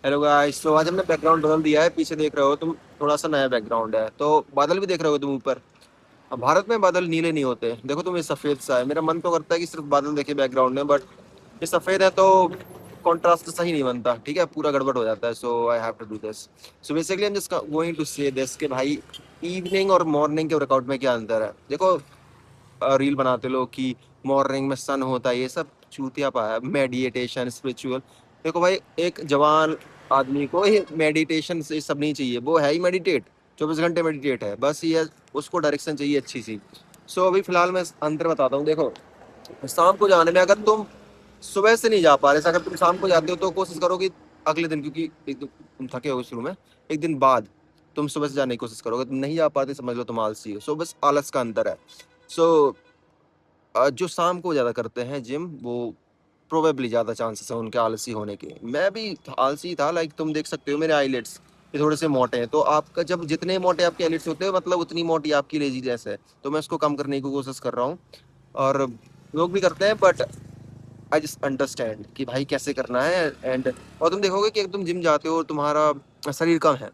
Hello guys, तो आज हमने बैकग्राउंड बदल दिया है। पीछे देख रहे हो तुम, थोड़ा सा नया बैकग्राउंड है। तो बादल भी देख रहे हो तुम ऊपर। अब भारत में बादल नीले नहीं होते, देखो तुम, ये सफेद सा है। मेरा मन तो करता है कि सिर्फ बादल देखे बैकग्राउंड में, बट ये सफेद है तो कॉन्ट्रास्ट सही नहीं बनता। ठीक है, पूरा गड़बड़ हो जाता है। So I have to do this. So basically I am just going to say this कि भाई, इवनिंग और मॉर्निंग के वर्कआउट में क्या अंतर है। देखो, रील बनाते लोग कि मॉर्निंग में सन होता है, ये सब चूतिया पा है। मेडिटेशन, स्पिरिचुअल, देखो भाई, एक जवान आदमी को ये मेडिटेशन से सब नहीं चाहिए। वो है ही मेडिटेट, 24 घंटे मेडिटेट है बस। ये उसको डायरेक्शन चाहिए अच्छी सी। सो अभी फिलहाल मैं अंतर बताता हूँ। देखो, शाम को जाने में अगर तुम सुबह से नहीं जा पा रहे, अगर तुम शाम को जाते हो तो कोशिश करो कि अगले दिन, क्योंकि एक दिन तुम थके हो शुरू में, एक दिन बाद तुम सुबह से जाने की कोशिश करोगे। तुम नहीं जा पाते, समझ लो तुम आलसी हो। सो बस आलस का अंतर है। सो जो शाम को ज़्यादा करते हैं जिम, वो प्रोबेबली ज़्यादा चांसेस है उनके आलसी होने के। मैं भी आलसी था, लाइक तुम देख सकते हो मेरे आईलेट्स ये थोड़े से मोटे हैं। तो आपका जब जितने मोटे आपके आईलेट्स होते हैं, मतलब उतनी मोटी आपकी लेजीनेस है। तो मैं उसको कम करने की कोशिश कर रहा हूँ, और लोग भी करते हैं। बट आई जस्ट अंडरस्टैंड कि भाई कैसे करना है। एंड और तुम देखोगे कि तुम जिम जाते हो और तुम्हारा शरीर कम है,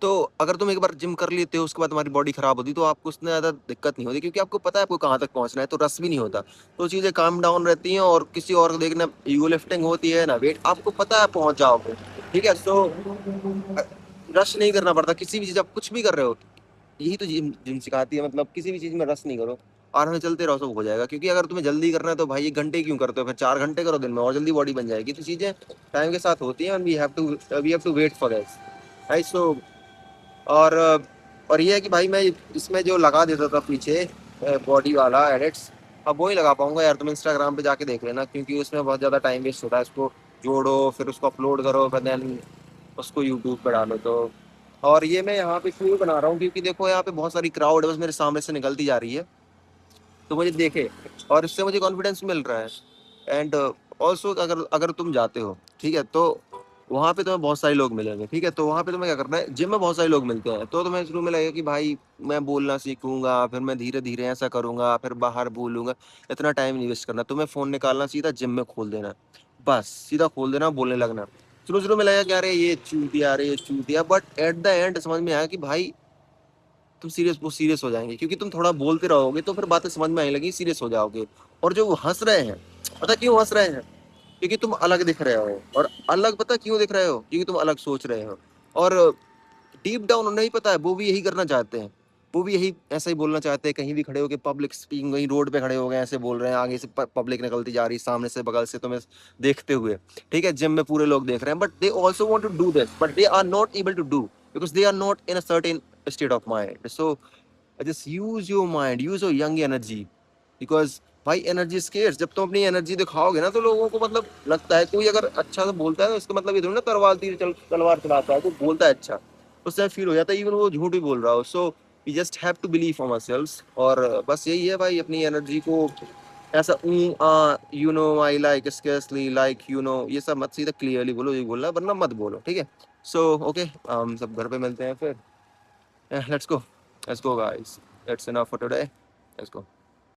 तो अगर तुम एक बार जिम कर लेते हो, उसके बाद तुम्हारी बॉडी खराब होती, तो आपको उसमें ज़्यादा दिक्कत नहीं होती, क्योंकि आपको पता है आपको कहाँ तक पहुँचना है। तो रस भी नहीं होता, तो चीज़ें काम डाउन रहती हैं। और किसी और को देखना, ईगो लिफ्टिंग होती है ना, वेट, आपको पता है पहुँच जाओगे। ठीक है, सो रश नहीं करना पड़ता किसी भी चीज़। आप कुछ भी कर रहे हो, यही तो जिम जिम सिखाती है। मतलब किसी भी चीज़ में रस नहीं करो, आराम से चलते रहो, सब हो जाएगा। क्योंकि अगर तुम्हें जल्दी करना है तो भाई 1 घंटे क्यों करते हो, फिर 4 घंटे करो दिन में, और जल्दी बॉडी बन जाएगी। तो चीज़ें टाइम के साथ होती हैं, we have to wait for this, right. So और और ये है कि भाई मैं इसमें जो लगा देता था पीछे बॉडी वाला एडिट्स, अब वो ही लगा पाऊंगा यार। तुम इंस्टाग्राम पे जाके देख लेना, क्योंकि उसमें बहुत ज़्यादा टाइम वेस्ट होता है। इसको जोड़ो, फिर उसको अपलोड करो, फिर देन उसको यूट्यूब पे डालो। तो और ये मैं यहाँ पे क्यों बना रहा हूँ, क्योंकि देखो यहाँ पे बहुत सारी क्राउड बस मेरे सामने से निकलती जा रही है, तो मुझे देखे, और इससे मुझे कॉन्फिडेंस मिल रहा है। एंड ऑल्सो अगर अगर तुम जाते हो, ठीक है, तो वहाँ पे तुम्हें बहुत सारे लोग मिलेंगे। ठीक है, तो वहाँ पे तुम्हें क्या करना है, जिम में बहुत सारे लोग मिलते हैं, तो तुम्हें शुरू में लगेगा कि भाई मैं बोलना सीखूंगा, फिर मैं धीरे धीरे ऐसा करूंगा, फिर बाहर बोलूंगा। इतना टाइम नहीं वेस्ट करना, तुम्हें फोन निकालना, सीधा जिम में खोल देना। बस सीधा खोल देना, बोलने लगना। शुरू शुरू में लगेगा कि अरे ये चूतिया, अरे ये चूतिया, बट एट द एंड समझ में आया कि भाई तुम सीरियस, वो सीरियस हो जाएंगे, क्योंकि तुम थोड़ा बोलते रहोगे तो फिर बातें समझ में आने लगी, सीरियस हो जाओगे। और जो वो हंस रहे हैं, पता क्यों हंस रहे हैं, क्योंकि तुम अलग दिख रहे हो। और अलग पता क्यों दिख रहे हो, क्योंकि तुम अलग सोच रहे हो। और डीप डाउन उन्हें ही पता है, वो भी यही करना चाहते हैं। वो भी यही ऐसा ही बोलना चाहते हैं। कहीं भी खड़े होके पब्लिक स्पीकिंग, कहीं रोड पे खड़े हो गए ऐसे बोल रहे हैं, आगे से पब्लिक निकलती जा रही, सामने से बगल से तुम्हें देखते हुए। ठीक है, जिम में पूरे लोग देख रहे हैं, but they also want to do this, but they are not able to do, because they are not in a certain state of mind. So just use your mind, use your young energy, because भाई energy scarce. जब तुम अपनी energy दिखाओगे ना, तो लोगों को मतलब लगता है, कोई अगर अच्छा से बोलता है तो इसका मतलब ये थोड़ी ना तलवार चलाता है, तो बोलता है अच्छा, उससे फील हो जाता है इवन वो झूठ भी बोल रहा हो। So we just have to believe on ourselves. और बस यही है भाई, अपनी एनर्जी को ऐसा you know I like scarcely like you know, ये सब मत, सीधा क्लियरली बोलो, ये बोलना वरना मत बोलो। ठीक है, सो ओके, हम सब घर पे मिलते हैं फिर। Let's go, guys, that's enough for today, let's go।